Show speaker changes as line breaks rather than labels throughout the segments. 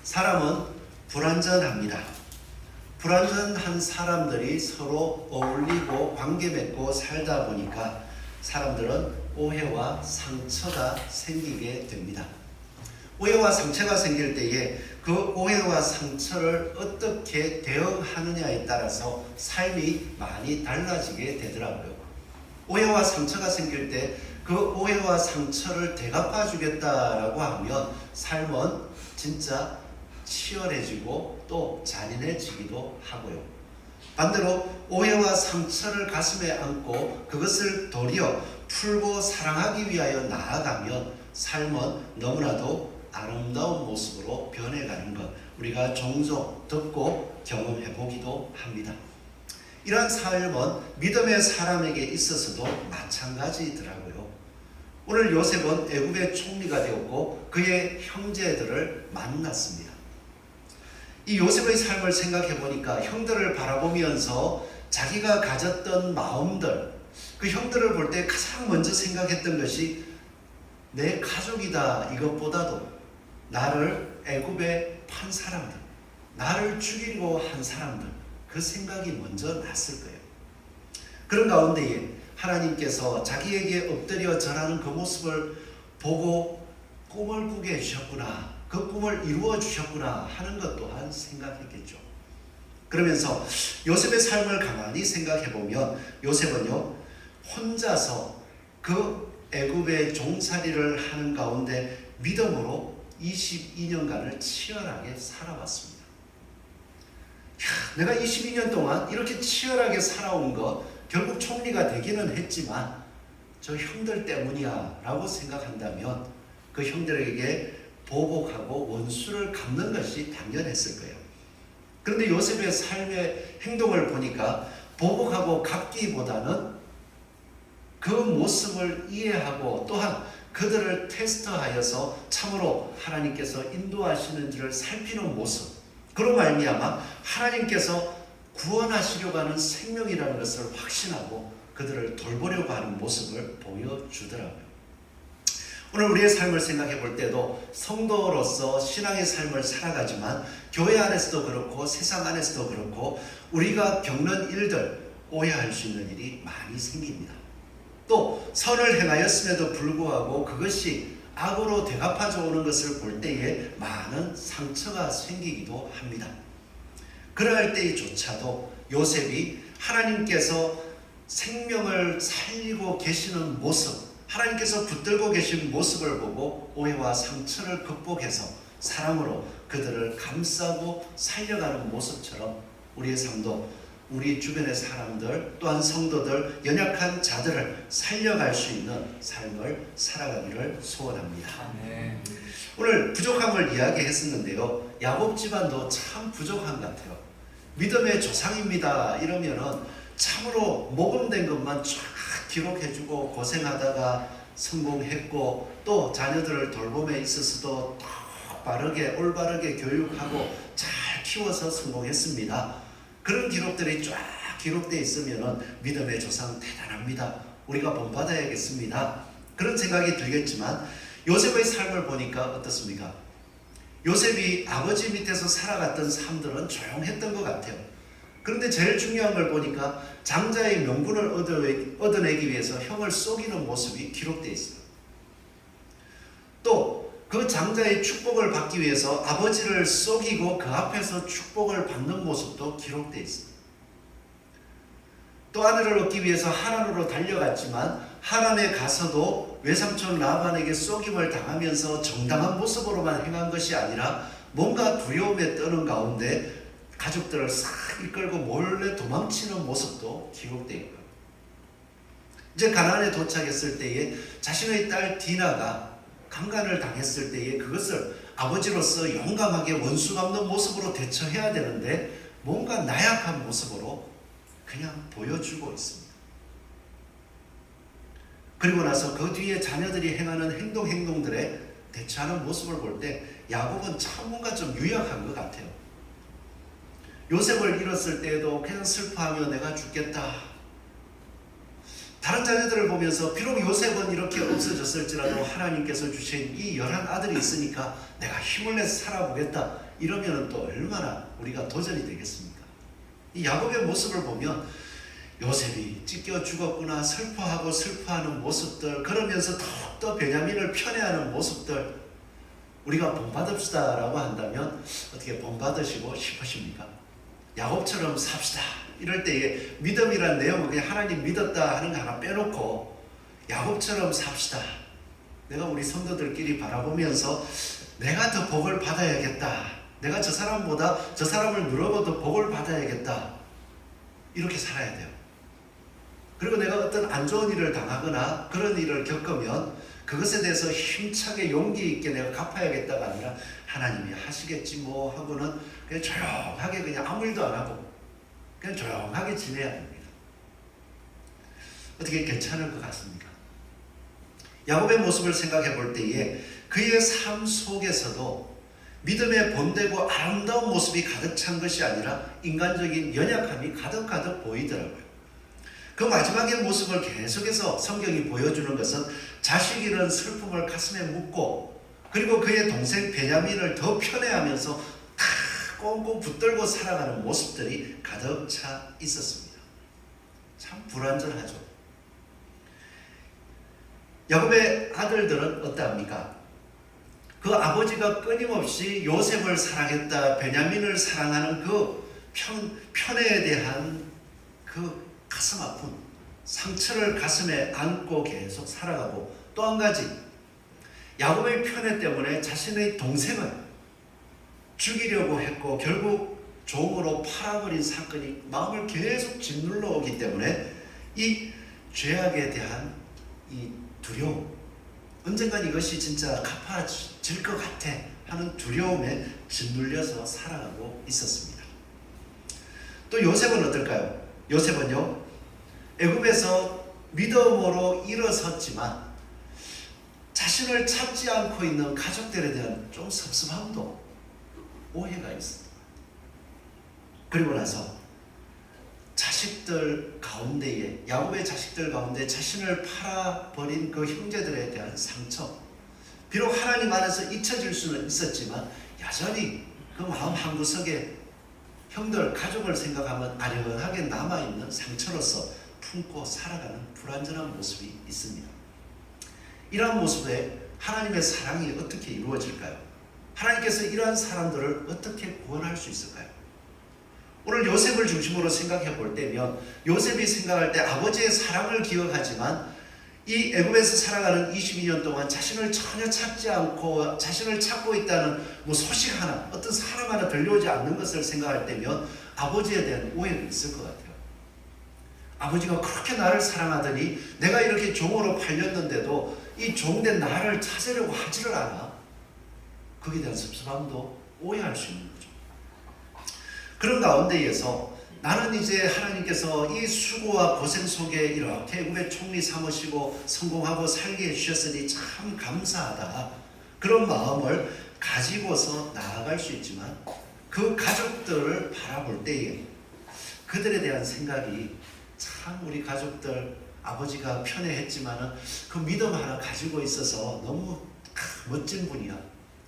사람은 불완전합니다. 불완전한 사람들이 서로 어울리고 관계 맺고 살다 보니까 사람들은 오해와 상처가 생기게 됩니다. 오해와 상처가 생길 때에 그 오해와 상처를 어떻게 대응하느냐에 따라서 삶이 많이 달라지게 되더라고요. 오해와 상처가 생길 때 그 오해와 상처를 되갚아 주겠다라고 하면 삶은 진짜 치열해지고 또 잔인해지기도 하고요. 반대로 오해와 상처를 가슴에 안고 그것을 도리어 풀고 사랑하기 위하여 나아가면 삶은 너무나도 아름다운 모습으로 변해가는 것, 우리가 종종 듣고 경험해 보기도 합니다. 이러한 삶은 믿음의 사람에게 있어서도 마찬가지더라고요. 오늘 요셉은 애굽의 총리가 되었고 그의 형제들을 만났습니다. 이 요셉의 삶을 생각해 보니까 형들을 바라보면서 자기가 가졌던 마음들, 그 형들을 볼 때 가장 먼저 생각했던 것이 내 가족이다 이것보다도 나를 애굽에 판 사람들, 나를 죽이려고 한 사람들, 그 생각이 먼저 났을 거예요. 그런 가운데에 하나님께서 자기에게 엎드려 절하는 그 모습을 보고 꿈을 꾸게 해주셨구나, 그 꿈을 이루어 주셨구나 하는 것 또한 생각했겠죠. 그러면서 요셉의 삶을 가만히 생각해 보면 요셉은요 혼자서 그 애굽의 종살이를 하는 가운데 믿음으로 22년간을 치열하게 살아왔습니다. 내가 22년 동안 이렇게 치열하게 살아온 것 결국 총리가 되기는 했지만 저 형들 때문이야 라고 생각한다면 그 형들에게 보복하고 원수를 갚는 것이 당연했을 거예요. 그런데 요셉의 삶의 행동을 보니까 보복하고 갚기보다는 그 모습을 이해하고 또한 그들을 테스트하여서 참으로 하나님께서 인도하시는지를 살피는 모습, 그로 말미암아 하나님께서 구원하시려고 하는 생명이라는 것을 확신하고 그들을 돌보려고 하는 모습을 보여주더라고요. 오늘 우리의 삶을 생각해 볼 때도 성도로서 신앙의 삶을 살아가지만 교회 안에서도 그렇고 세상 안에서도 그렇고 우리가 겪는 일들, 오해할 수 있는 일이 많이 생깁니다. 또 선을 행하였음에도 불구하고 그것이 악으로 되갚아져 오는 것을 볼 때에 많은 상처가 생기기도 합니다. 그러할 때조차도 요셉이 하나님께서 생명을 살리고 계시는 모습, 하나님께서 붙들고 계신 모습을 보고 오해와 상처를 극복해서 사랑으로 그들을 감싸고 살려가는 모습처럼 우리의 삶도 우리 주변의 사람들 또한 성도들 연약한 자들을 살려갈 수 있는 삶을 살아가기를 소원합니다.
네.
오늘 부족함을 이야기했었는데요. 야곱 집안도 참 부족한 것 같아요. 믿음의 조상입니다 이러면은 참으로 모범된 것만 쫙 기록해주고 고생하다가 성공했고 또 자녀들을 돌봄에 있어서도 바르게 올바르게 교육하고 잘 키워서 성공했습니다. 그런 기록들이 쫙 기록되어 있으면은 믿음의 조상 대단합니다. 우리가 본받아야겠습니다. 그런 생각이 들겠지만 요셉의 삶을 보니까 어떻습니까? 요셉이 아버지 밑에서 살아갔던 삶들은 조용했던 것 같아요. 그런데 제일 중요한 걸 보니까 장자의 명분을 얻어내기 위해서 형을 속이는 모습이 기록되어 있어요. 또 그 장자의 축복을 받기 위해서 아버지를 속이고 그 앞에서 축복을 받는 모습도 기록되어 있어요. 또 아내를 얻기 위해서 하란으로 달려갔지만 하란에 가서도 외삼촌 라반에게 속임을 당하면서 정당한 모습으로만 행한 것이 아니라 뭔가 두려움에 떠는 가운데 가족들을 싹 이끌고 몰래 도망치는 모습도 기록되어 있고요. 이제 가나안에 도착했을 때에 자신의 딸 디나가 강간을 당했을 때에 그것을 아버지로서 용감하게 원수 갚는 모습으로 대처해야 되는데 뭔가 나약한 모습으로 그냥 보여주고 있습니다. 그리고 나서 그 뒤에 자녀들이 행하는 행동들에 대처하는 모습을 볼 때 야곱은 참 뭔가 좀 유약한 것 같아요. 요셉을 잃었을 때에도 그냥 슬퍼하며 내가 죽겠다. 다른 자녀들을 보면서 비록 요셉은 이렇게 없어졌을지라도 하나님께서 주신 이 11아들이 있으니까 내가 힘을 내서 살아보겠다 이러면 또 얼마나 우리가 도전이 되겠습니까? 이 야곱의 모습을 보면 요셉이 찢겨 죽었구나 슬퍼하는 모습들, 그러면서 더욱더 베냐민을 편애하는 모습들, 우리가 본받읍시다 라고 한다면 어떻게 본받으시고 싶으십니까? 야곱처럼 삽시다 이럴 때에 믿음이란 내용은 그냥 하나님 믿었다 하는 거 하나 빼놓고 야곱처럼 삽시다. 내가 우리 성도들끼리 바라보면서 내가 더 복을 받아야겠다, 내가 저 사람보다 저 사람을 누르고도 복을 받아야겠다, 이렇게 살아야 돼요. 그리고 내가 어떤 안 좋은 일을 당하거나 그런 일을 겪으면 그것에 대해서 힘차게 용기 있게 내가 갚아야겠다가 아니라 하나님이 하시겠지 뭐 하고는 그냥 조용하게 그냥 아무 일도 안 하고 그냥 조용하게 지내야 됩니다. 어떻게 괜찮을 것 같습니까? 야곱의 모습을 생각해 볼 때에 그의 삶 속에서도 믿음의 본되고 아름다운 모습이 가득 찬 것이 아니라 인간적인 연약함이 가득 보이더라고요. 그 마지막의 모습을 계속해서 성경이 보여주는 것은 자식 잃은 슬픔을 가슴에 묻고 그리고 그의 동생 베냐민을 더 편애하면서 다 꽁꽁 붙들고 살아가는 모습들이 가득 차 있었습니다. 참 불완전하죠. 야곱의 아들들은 어떠합니까? 그 아버지가 끊임없이 요셉을 사랑했다, 베냐민을 사랑하는 그 편애에 대한 그 가슴 아픈 상처를 가슴에 안고 계속 살아가고, 또 한 가지 야곱의 편애 때문에 자신의 동생을 죽이려고 했고 결국 종으로 팔아버린 사건이 마음을 계속 짓눌러 오기 때문에 이 죄악에 대한 이 두려움, 언젠간 이것이 진짜 갚아질 것 같아 하는 두려움에 짓눌려서 살아가고 있었습니다. 또 요셉은 어떨까요? 요셉은요, 애굽에서 믿음으로 일어섰지만 자신을 찾지 않고 있는 가족들에 대한 좀 섭섭함도 오해가 있습니다. 그리고 나서 자식들 가운데에, 야곱의 자식들 가운데 자신을 팔아버린 그 형제들에 대한 상처, 비록 하나님 안에서 잊혀질 수는 있었지만 여전히 그 마음 한구석에 형들, 가족을 생각하면 아련하게 남아있는 상처로서 품고 살아가는 불완전한 모습이 있습니다. 이러한 모습에 하나님의 사랑이 어떻게 이루어질까요? 하나님께서 이러한 사람들을 어떻게 구원할 수 있을까요? 오늘 요셉을 중심으로 생각해 볼 때면 요셉이 생각할 때 아버지의 사랑을 기억하지만 이 애굽에서 살아가는 22년 동안 자신을 전혀 찾지 않고 자신을 찾고 있다는 뭐 소식 하나, 어떤 사람 하나 들려오지 않는 것을 생각할 때면 아버지에 대한 오해가 있을 것 같아요. 아버지가 그렇게 나를 사랑하더니 내가 이렇게 종으로 팔렸는데도 이 종된 나를 찾으려고 하지를 않아. 거기에 대한 섭섭함도 오해할 수 있는 거죠. 그런 가운데에서 나는 이제 하나님께서 이 수고와 고생 속에 이렇게 애굽의 총리 삼으시고 성공하고 살게 해주셨으니 참 감사하다, 그런 마음을 가지고서 나아갈 수 있지만 그 가족들을 바라볼 때에 그들에 대한 생각이 참 우리 가족들 아버지가 편애했지만은 그 믿음 하나 가지고 있어서 너무 멋진 분이야.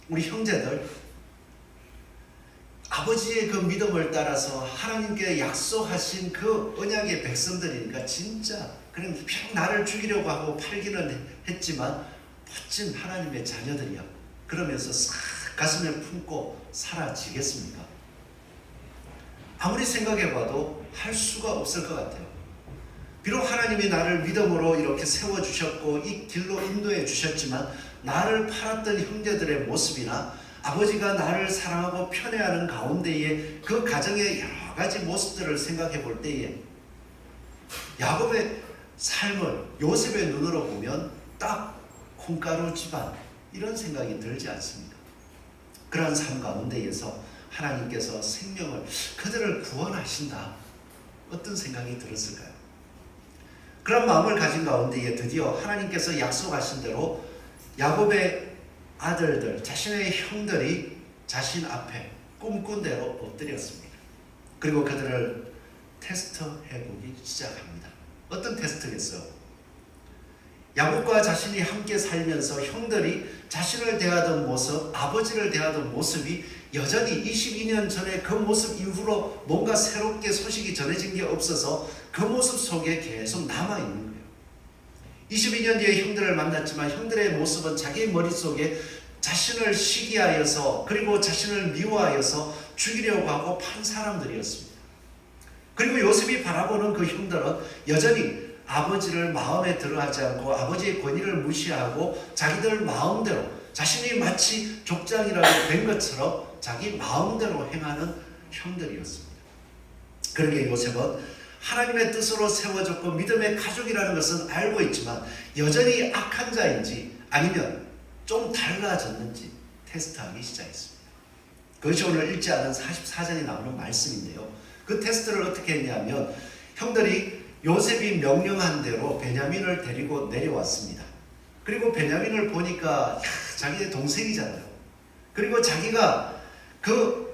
우리 형제들 아버지의 그 믿음을 따라서 하나님께 약속하신 그 언약의 백성들이니까 진짜 그냥 평 나를 죽이려고 하고 팔기는 했지만 멋진 하나님의 자녀들이야. 그러면서 싹 가슴에 품고 사라지겠습니까? 아무리 생각해봐도 할 수가 없을 것 같아요. 비록 하나님이 나를 믿음으로 이렇게 세워주셨고 이 길로 인도해 주셨지만 나를 팔았던 형제들의 모습이나 아버지가 나를 사랑하고 편애하는 가운데에 그 가정의 여러 가지 모습들을 생각해 볼 때에 야곱의 삶을 요셉의 눈으로 보면 딱 콩가루 집안, 이런 생각이 들지 않습니까? 그러한 삶 가운데에서 하나님께서 생명을, 그들을 구원하신다, 어떤 생각이 들었을까요? 그런 마음을 가진 가운데에 드디어 하나님께서 약속하신 대로 야곱의 아들들, 자신의 형들이 자신 앞에 꿈꾼 대로 엎드렸습니다. 그리고 그들을 테스트해보기 시작합니다. 어떤 테스트겠어요? 야곱과 자신이 함께 살면서 형들이 자신을 대하던 모습, 아버지를 대하던 모습이 여전히 22년 전에 그 모습 이후로 뭔가 새롭게 소식이 전해진 게 없어서 그 모습 속에 계속 남아있는 거예요. 22년 뒤에 형들을 만났지만 형들의 모습은 자기 머릿속에 자신을 시기하여서 그리고 자신을 미워하여서 죽이려고 하고 판 사람들이었습니다. 그리고 요셉이 바라보는 그 형들은 여전히 아버지를 마음에 들어하지 않고 아버지의 권위를 무시하고 자기들 마음대로 자신이 마치 족장이라고 된 것처럼 자기 마음대로 행하는 형들이었습니다. 그러기에 요셉은 하나님의 뜻으로 세워졌고 믿음의 가족이라는 것은 알고 있지만 여전히 악한 자인지 아니면 좀 달라졌는지 테스트하기 시작했습니다. 그것이 오늘 읽지 않은 44장에 나오는 말씀인데요. 그 테스트를 어떻게 했냐면 형들이 요셉이 명령한 대로 베냐민을 데리고 내려왔습니다. 그리고 베냐민을 보니까 자기의 동생이잖아요. 그리고 자기가 그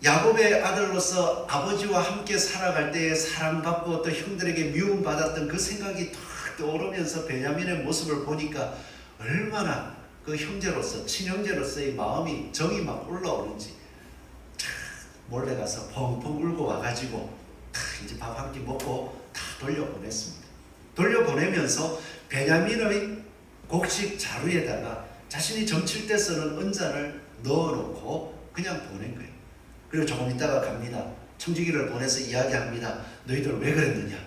야곱의 아들로서 아버지와 함께 살아갈 때에 사랑받고 또 형들에게 미움받았던 그 생각이 탁 떠오르면서 베냐민의 모습을 보니까 얼마나 그 형제로서 친형제로서의 마음이 정이 막 올라오는지 몰래 가서 펑펑 울고 와가지고 이제 밥 한 끼 먹고 다 돌려보냈습니다. 돌려보내면서 베냐민의 곡식 자루에다가 자신이 점칠 때 쓰는 은잔을 넣어놓고 그냥 보낸 거예요. 그리고 조금 있다가 갑니다. 청지기를 보내서 이야기합니다. 너희들 왜 그랬느냐?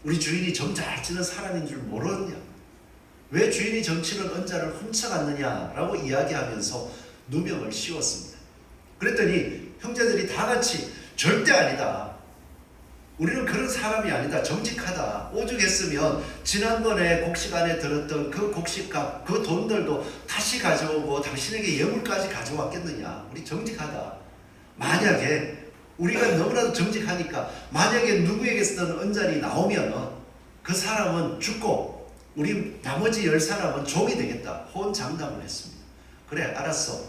우리 주인이 점 잘 치는 사람인 줄 모르느냐? 왜 주인이 점치는 은잔을 훔쳐갔느냐? 라고 이야기하면서 누명을 씌웠습니다. 그랬더니 형제들이 다 같이 절대 아니다. 우리는 그런 사람이 아니다. 정직하다. 오죽했으면 지난번에 곡식 안에 들었던 그 곡식값, 그 돈들도 다시 가져오고 당신에게 예물까지 가져왔겠느냐. 우리 정직하다. 만약에 우리가 너무나도 정직하니까 만약에 누구에게 쓰던 은잔이 나오면 그 사람은 죽고 우리 나머지 10사람은 종이 되겠다. 호언장담을 했습니다. 그래 알았어.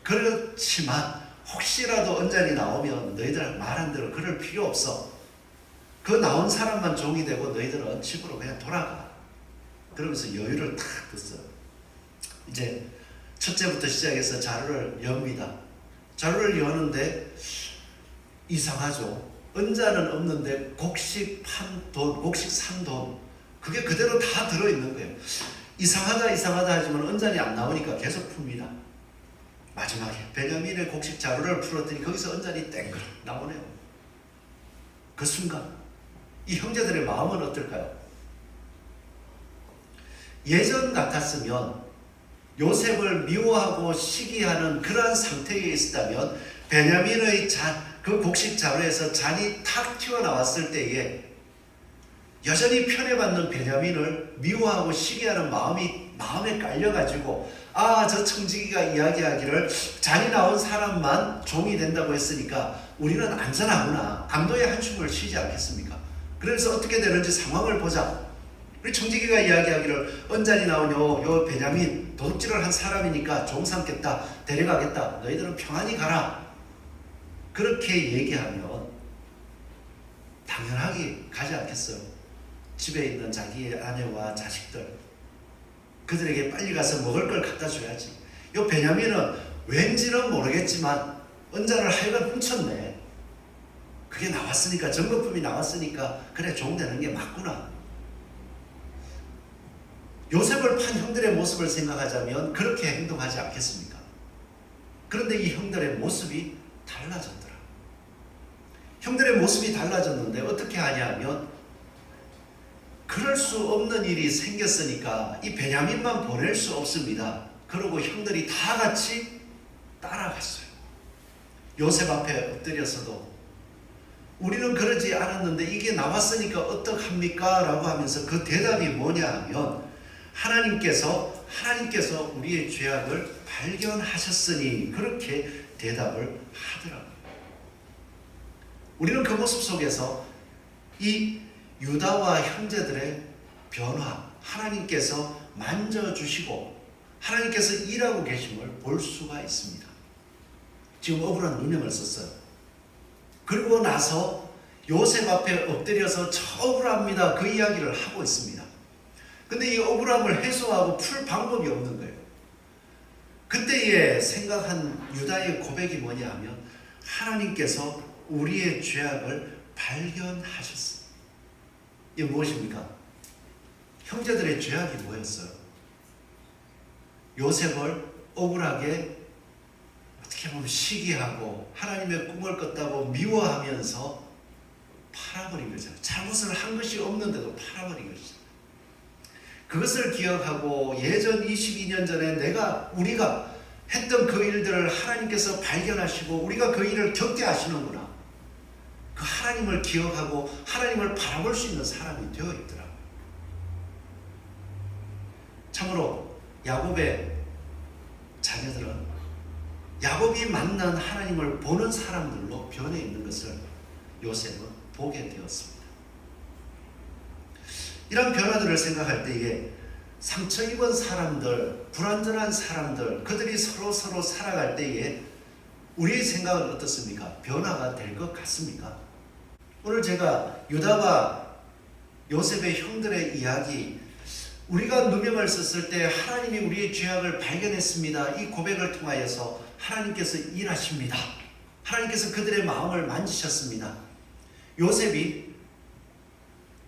그렇지만 혹시라도 은잔이 나오면 너희들 말한 대로 그럴 필요 없어. 그 나온 사람만 종이 되고 너희들은 집으로 그냥 돌아가. 그러면서 여유를 탁 뒀어요. 이제 첫째부터 시작해서 자루를 엽니다. 자루를 여는데 이상하죠. 은잔은 없는데 곡식 판 돈, 곡식 산 돈, 그게 그대로 다 들어있는 거예요. 이상하다 하지만 은잔이 안 나오니까 계속 풉니다. 마지막에 베냐민의 곡식 자루를 풀었더니 거기서 은잔이 땡글 나오네요. 그 순간 이 형제들의 마음은 어떨까요? 예전 같았으면 요셉을 미워하고 시기하는 그러한 상태에 있었다면 베냐민의 그 곡식 자루에서 잔이 탁 튀어나왔을 때에 여전히 편애받는 베냐민을 미워하고 시기하는 마음에 깔려가지고 저 청지기가 이야기하기를 잔이 나온 사람만 종이 된다고 했으니까 우리는 안전하구나. 안도의 한숨을 쉬지 않겠습니까? 그래서 어떻게 되는지 상황을 보자. 우리 청지기가 이야기하기를 은잔이 나온 요 베냐민 도둑질을 한 사람이니까 종 삼겠다. 데려가겠다. 너희들은 평안히 가라. 그렇게 얘기하면 당연하게 가지 않겠어요. 집에 있는 자기의 아내와 자식들, 그들에게 빨리 가서 먹을 걸 갖다 줘야지. 요 베냐민은 왠지는 모르겠지만 은잔을 하여간 훔쳤네. 그게 나왔으니까, 증거품이 나왔으니까 그래 종 되는 게 맞구나. 요셉을 판 형들의 모습을 생각하자면 그렇게 행동하지 않겠습니까? 그런데 이 형들의 모습이 달라졌더라. 형들의 모습이 달라졌는데 어떻게 하냐면 그럴 수 없는 일이 생겼으니까 이 베냐민만 보낼 수 없습니다. 그러고 형들이 다 같이 따라갔어요. 요셉 앞에 엎드려서도 우리는 그러지 않았는데 이게 나왔으니까 어떡합니까? 라고 하면서 그 대답이 뭐냐 하면 하나님께서 우리의 죄악을 발견하셨으니 그렇게 대답을 하더라고요. 우리는 그 모습 속에서 이 유다와 형제들의 변화, 하나님께서 만져주시고 하나님께서 일하고 계심을 볼 수가 있습니다. 지금 억울한 누명을 썼어요. 그리고 나서 요셉 앞에 엎드려서 저 억울합니다. 그 이야기를 하고 있습니다. 근데 이 억울함을 해소하고 풀 방법이 없는 거예요. 그때에 생각한 유다의 고백이 뭐냐 하면 하나님께서 우리의 죄악을 발견하셨어요. 이게 무엇입니까? 형제들의 죄악이 뭐였어요? 요셉을 억울하게 어떻게 보면 시기하고 하나님의 꿈을 꿨다고 미워하면서 팔아버린 거잖아요. 잘못을 한 것이 없는데도 팔아버린 것이죠. 그것을 기억하고 예전 22년 전에 우리가 했던 그 일들을 하나님께서 발견하시고 우리가 그 일을 겪게 하시는구나. 그 하나님을 기억하고 하나님을 바라볼 수 있는 사람이 되어 있더라고요. 참으로 야곱의 자녀들은 야곱이 만난 하나님을 보는 사람들로 변해 있는 것을 요셉은 보게 되었습니다. 이런 변화들을 생각할 때에 상처 입은 사람들, 불완전한 사람들, 그들이 서로 살아갈 때에 우리의 생각은 어떻습니까? 변화가 될 것 같습니까? 오늘 제가 유다와 요셉의 형들의 이야기, 우리가 누명을 썼을 때 하나님이 우리의 죄악을 발견했습니다. 이 고백을 통하여서 하나님께서 일하십니다. 하나님께서 그들의 마음을 만지셨습니다. 요셉이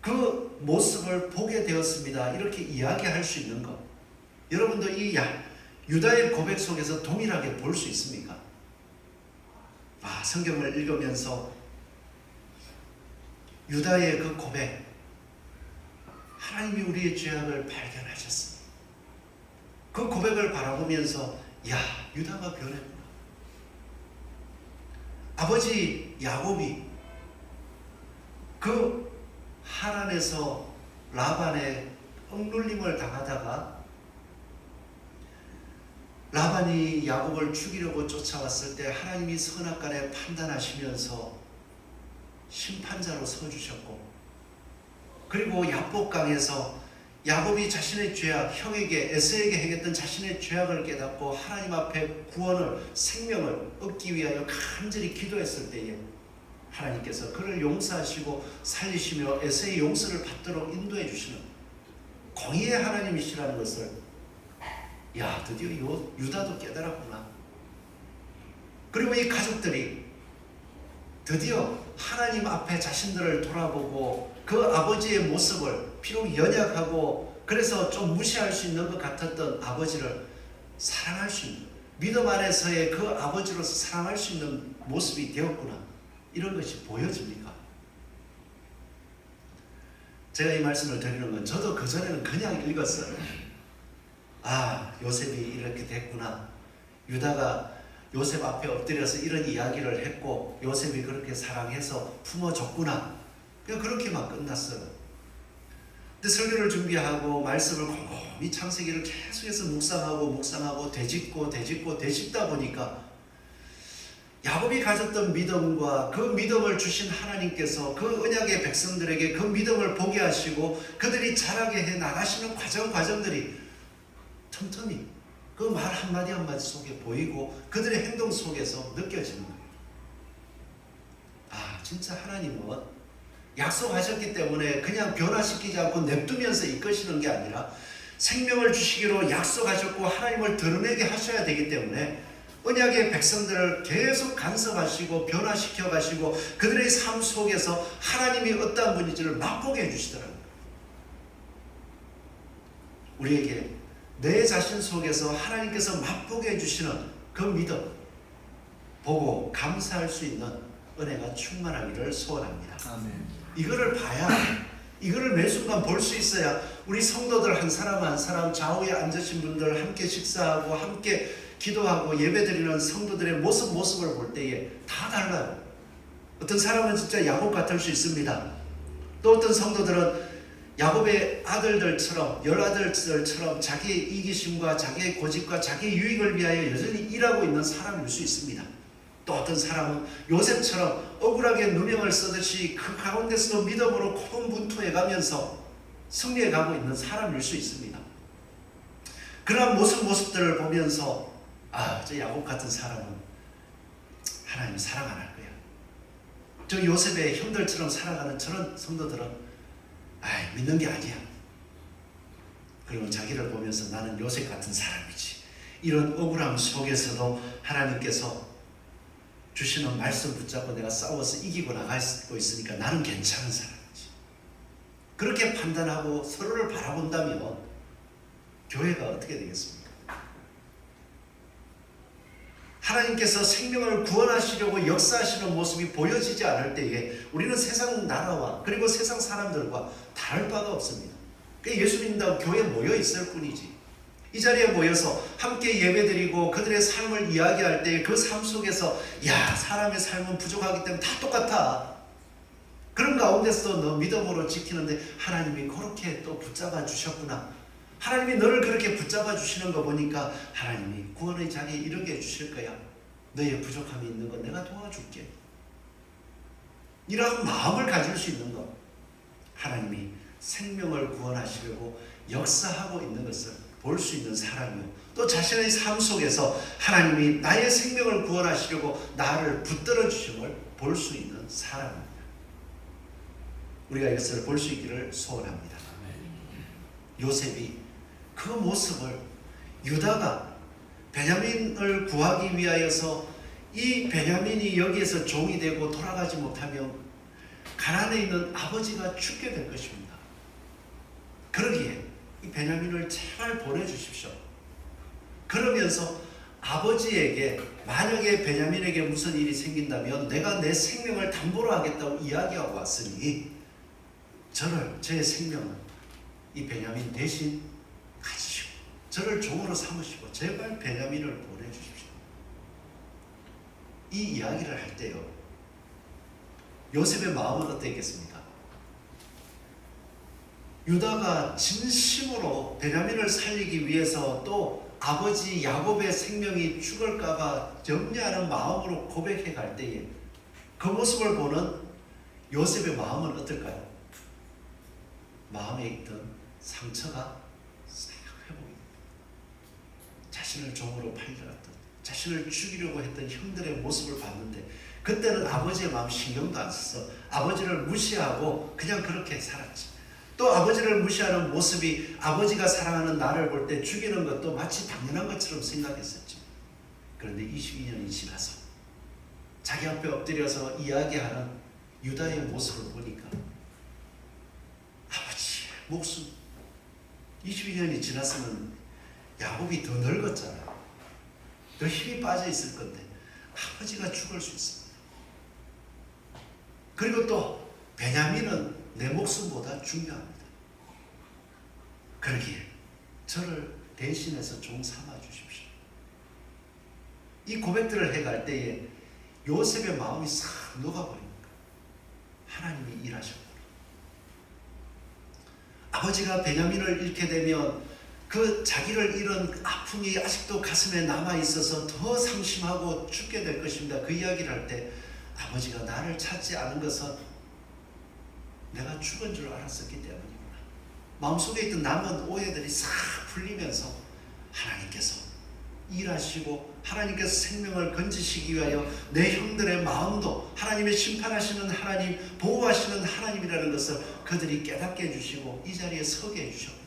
그 모습을 보게 되었습니다. 이렇게 이야기할 수 있는 것. 여러분도 이 유다의 고백 속에서 동일하게 볼 수 있습니까? 성경을 읽으면서 유다의 그 고백, 하나님이 우리의 죄악을 발견하셨습니다. 그 고백을 바라보면서 유다가 변했구나. 아버지 야곱이 그 하란에서 라반의 억눌림을 당하다가 라반이 야곱을 죽이려고 쫓아왔을 때 하나님이 선악간에 판단하시면서 심판자로 서주셨고, 그리고 야복강에서 야곱이 자신의 죄악, 형에게 에서에게 행했던 자신의 죄악을 깨닫고 하나님 앞에 구원을, 생명을 얻기 위하여 간절히 기도했을 때에 하나님께서 그를 용서하시고 살리시며 에서의 용서를 받도록 인도해 주시는 공의의 하나님이시라는 것을 드디어 유다도 깨달았구나. 그리고 이 가족들이 드디어 하나님 앞에 자신들을 돌아보고 그 아버지의 모습을, 비록 연약하고 그래서 좀 무시할 수 있는 것 같았던 아버지를 사랑할 수 있는, 믿음 안에서의 그 아버지로서 사랑할 수 있는 모습이 되었구나. 이런 것이 보여집니까? 제가 이 말씀을 드리는 건 저도 그전에는 그냥 읽었어요. 요셉이 이렇게 됐구나. 유다가 요셉 앞에 엎드려서 이런 이야기를 했고 요셉이 그렇게 사랑해서 품어줬구나. 그냥 그렇게만 끝났어요. 근데 설교를 준비하고 말씀을 곰곰이 창세기를 계속해서 묵상하고 되짚다 보니까 야곱이 가졌던 믿음과 그 믿음을 주신 하나님께서 그 언약의 백성들에게 그 믿음을 보게 하시고 그들이 자라게 해 나가시는 과정들이 틈틈이 그 말 한마디 속에 보이고 그들의 행동 속에서 느껴지는 거예요. 진짜 하나님은 약속하셨기 때문에 그냥 변화시키지 않고 냅두면서 이끄시는 게 아니라 생명을 주시기로 약속하셨고 하나님을 드러내게 하셔야 되기 때문에 언약의 백성들을 계속 간섭하시고 변화시켜 가시고 그들의 삶 속에서 하나님이 어떠한 분인지를 맛보게 해주시더라고요. 우리에게 내 자신 속에서 하나님께서 맛보게 해주시는 그 믿음 보고 감사할 수 있는 은혜가 충만하기를 소원합니다.
아멘.
이거를 봐야, 이거를 매 순간 볼 수 있어야 우리 성도들 한 사람 한 사람, 좌우에 앉으신 분들 함께 식사하고 함께 기도하고 예배드리는 성도들의 모습을 볼 때에 다 달라요. 어떤 사람은 진짜 야곱 같을 수 있습니다. 또 어떤 성도들은 야곱의 아들들처럼, 열아들들처럼 자기의 이기심과 자기의 고집과 자기의 유익을 위하여 여전히 일하고 있는 사람일 수 있습니다. 또 어떤 사람은 요셉처럼 억울하게 누명을 쓰듯이 그 가운데서도 믿음으로 고군분투해 가면서 승리해 가고 있는 사람일 수 있습니다. 그런 모습들을 보면서 저 야곱 같은 사람은 하나님 사랑 안 할 거야. 저 요셉의 형들처럼 살아가는 저런 성도들은 믿는 게 아니야. 그리고 자기를 보면서 나는 요셉 같은 사람이지. 이런 억울함 속에서도 하나님께서 주시는 말씀 붙잡고 내가 싸워서 이기고 나가고 있으니까 나는 괜찮은 사람이지. 그렇게 판단하고 서로를 바라본다면 교회가 어떻게 되겠습니까? 하나님께서 생명을 구원하시려고 역사하시는 모습이 보여지지 않을 때에 우리는 세상 나라와 그리고 세상 사람들과 다를 바가 없습니다. 예수 믿는다고 교회에 모여 있을 뿐이지. 이 자리에 모여서 함께 예배드리고 그들의 삶을 이야기할 때 그 삶 속에서 야, 사람의 삶은 부족하기 때문에 다 똑같아. 그런 가운데서도 너 믿음으로 지키는데 하나님이 그렇게 또 붙잡아 주셨구나. 하나님이 너를 그렇게 붙잡아 주시는 거 보니까 하나님이 구원의 자리에 이르게 해주실 거야. 너의 부족함이 있는 건 내가 도와줄게. 이런 마음을 가질 수 있는 것. 하나님이 생명을 구원하시려고 역사하고 있는 것을 볼 수 있는 사람이요. 또 자신의 삶 속에서 하나님이 나의 생명을 구원하시려고 나를 붙들어 주심을 볼 수 있는 사람입니다. 우리가 이것을 볼 수 있기를 소원합니다. 요셉이 그 모습을 유다가 베냐민을 구하기 위하여서 이 베냐민이 여기에서 종이 되고 돌아가지 못하면 가나안에 있는 아버지가 죽게 될 것입니다. 그러기에 이 베냐민을 제발 보내주십시오. 그러면서 아버지에게 만약에 베냐민에게 무슨 일이 생긴다면 내가 내 생명을 담보로 하겠다고 이야기하고 왔으니 저를, 제 생명을 이 베냐민 대신 가지시고 저를 종으로 삼으시고 제발 베냐민을 보내주십시오. 이 이야기를 할 때요, 요셉의 마음은 어땠겠습니까? 유다가 진심으로 베냐민을 살리기 위해서 또 아버지 야곱의 생명이 죽을까봐 염려하는 마음으로 고백해 갈 때에 그 모습을 보는 요셉의 마음은 어떨까요? 마음에 있던 상처가 싹 회복이, 자신을 종으로 팔려갔던, 자신을 죽이려고 했던 형들의 모습을 봤는데 그때는 아버지의 마음 신경도 안 써서 아버지를 무시하고 그냥 그렇게 살았지. 또 아버지를 무시하는 모습이 아버지가 사랑하는 나를 볼 때 죽이는 것도 마치 당연한 것처럼 생각했었지. 그런데 22년이 지나서 자기 앞에 엎드려서 이야기하는 유다의 모습을 보니까 아버지 목숨, 22년이 지났으면 야곱이 더 늙었잖아. 더 힘이 빠져 있을 건데 아버지가 죽을 수 있습니다. 그리고 또 베냐민은 내 목숨보다 중요합니다. 그러기에 저를 대신해서 종 삼아 주십시오. 이 고백들을 해갈 때에 요셉의 마음이 싹 녹아버립니다. 하나님이 일하셨구나. 아버지가 베냐민을 잃게 되면 그 자기를 잃은 아픔이 아직도 가슴에 남아있어서 더 상심하고 죽게 될 것입니다. 그 이야기를 할 때 아버지가 나를 찾지 않은 것은 내가 죽은 줄 알았었기 때문이구나. 마음속에 있던 남은 오해들이 싹 풀리면서 하나님께서 일하시고 하나님께서 생명을 건지시기 위하여 내 형들의 마음도 하나님의 심판하시는 하나님, 보호하시는 하나님이라는 것을 그들이 깨닫게 해주시고 이 자리에 서게 해주셨구나.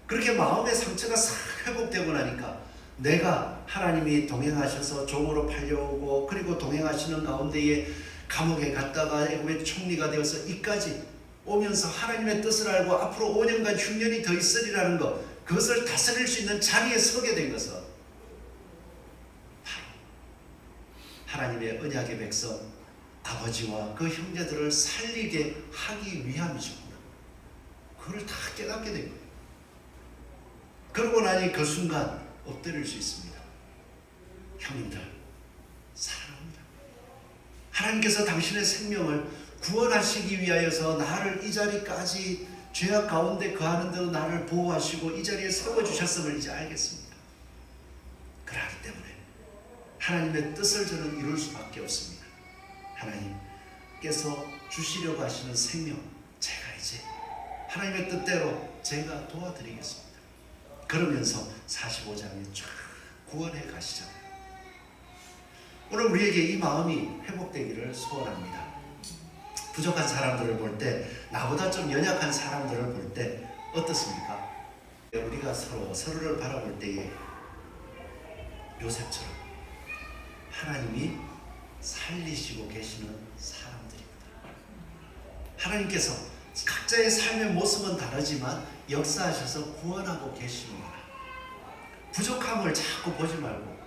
그렇게 마음의 상처가 싹 회복되고 나니까 내가 하나님이 동행하셔서 종으로 팔려오고 그리고 동행하시는 가운데에 감옥에 갔다가 애굽의 총리가 되어서 이까지 오면서 하나님의 뜻을 알고 앞으로 5년간 흉년이 더 있으리라는 것, 그것을 다스릴 수 있는 자리에 서게 된 것은 바로 하나님의 언약의 백성 아버지와 그 형제들을 살리게 하기 위함이셨구나. 그걸 다 깨닫게 된 거예요. 그러고 나니 그 순간 엎드릴 수 있습니다. 형님들 사랑합니다. 하나님께서 당신의 생명을 구원하시기 위하여서 나를 이 자리까지 죄악 가운데 거하는 대로 나를 보호하시고 이 자리에 세워주셨음을 이제 알겠습니다. 그러기 때문에 하나님의 뜻을 저는 이룰 수밖에 없습니다. 하나님께서 주시려고 하시는 생명, 제가 이제 하나님의 뜻대로 제가 도와드리겠습니다. 그러면서 45장에 쫙 구원해 가시잖아요. 오늘 우리에게 이 마음이 회복되기를 소원합니다. 부족한 사람들을 볼 때, 나보다 좀 연약한 사람들을 볼 때 어떻습니까? 우리가 서로를 바라볼 때에 요셉처럼 하나님이 살리시고 계시는 사람들입니다. 하나님께서 각자의 삶의 모습은 다르지만 역사하셔서 구원하고 계십니다. 부족함을 자꾸 보지 말고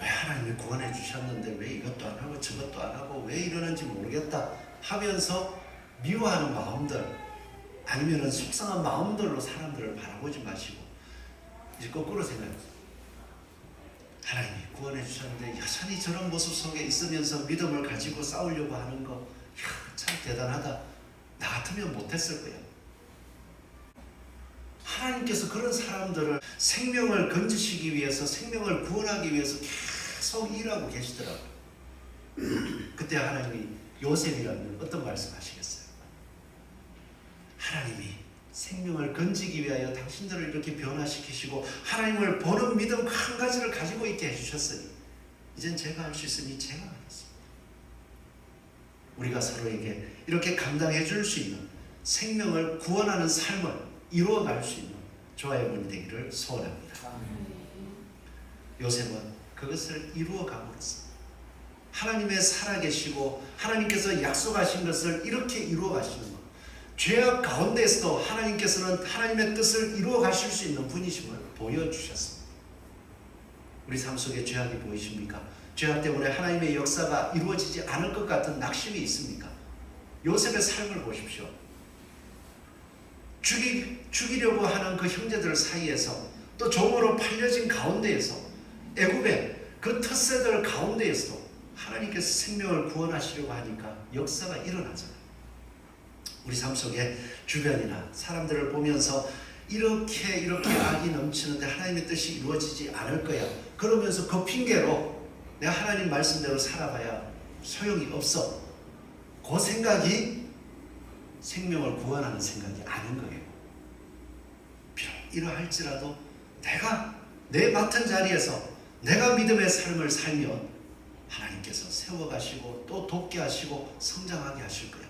왜 하나님이 구원해 주셨는데 왜 이것도 안 하고 저것도 안 하고 왜 이러는지 모르겠다 하면서 미워하는 마음들, 아니면 속상한 마음들로 사람들을 바라보지 마시고 이제 거꾸로 생각해요. 하나님이 구원해 주셨는데 여전히 저런 모습 속에 있으면서 믿음을 가지고 싸우려고 하는 거 참 대단하다. 나 같으면 못했을 거야. 하나님께서 그런 사람들을 생명을 건지시기 위해서, 생명을 구원하기 위해서 계속 일하고 계시더라고요. 그때 하나님이 요셉이라면 어떤 말씀 하시겠어요? 하나님이 생명을 건지기 위하여 당신들을 이렇게 변화시키시고 하나님을 보는 믿음 한 가지를 가지고 있게 해주셨으니 이젠 제가 할 수 있으니 제가 하겠습니다. 우리가 서로에게 이렇게 감당해 줄 수 있는 생명을 구원하는 삶을 이루어갈 수 있는 저와 여러분이 되기를 소원합니다. 요셉은 그것을 이루어감으로써 하나님의 살아계시고 하나님께서 약속하신 것을 이렇게 이루어가시는 것, 죄악 가운데에서도 하나님께서는 하나님의 뜻을 이루어 가실 수 있는 분이심을 보여주셨습니다. 우리 삶 속에 죄악이 보이십니까? 죄악 때문에 하나님의 역사가 이루어지지 않을 것 같은 낙심이 있습니까? 요셉의 삶을 보십시오. 죽이려고 하는 그 형제들 사이에서 또 종으로 팔려진 가운데에서 애굽의 그 텃세들 가운데에서도 하나님께서 생명을 구원하시려고 하니까 역사가 일어나잖아요. 우리 삶 속에 주변이나 사람들을 보면서 이렇게 악이 넘치는데 하나님의 뜻이 이루어지지 않을 거야. 그러면서 그 핑계로 내가 하나님 말씀대로 살아봐야 소용이 없어. 그 생각이 생명을 구원하는 생각이 아닌 거예요. 비록 이러할지라도 내가 내 맡은 자리에서 내가 믿음의 삶을 살면 하나님께서 세워가시고 또 돕게 하시고 성장하게 하실 거야.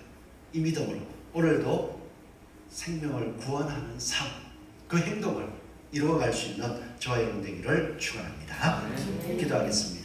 이 믿음으로 오늘도 생명을 구원하는 삶, 그 행동을 이루어갈 수 있는 저와 여러분 되기를 축원합니다. 기도하겠습니다.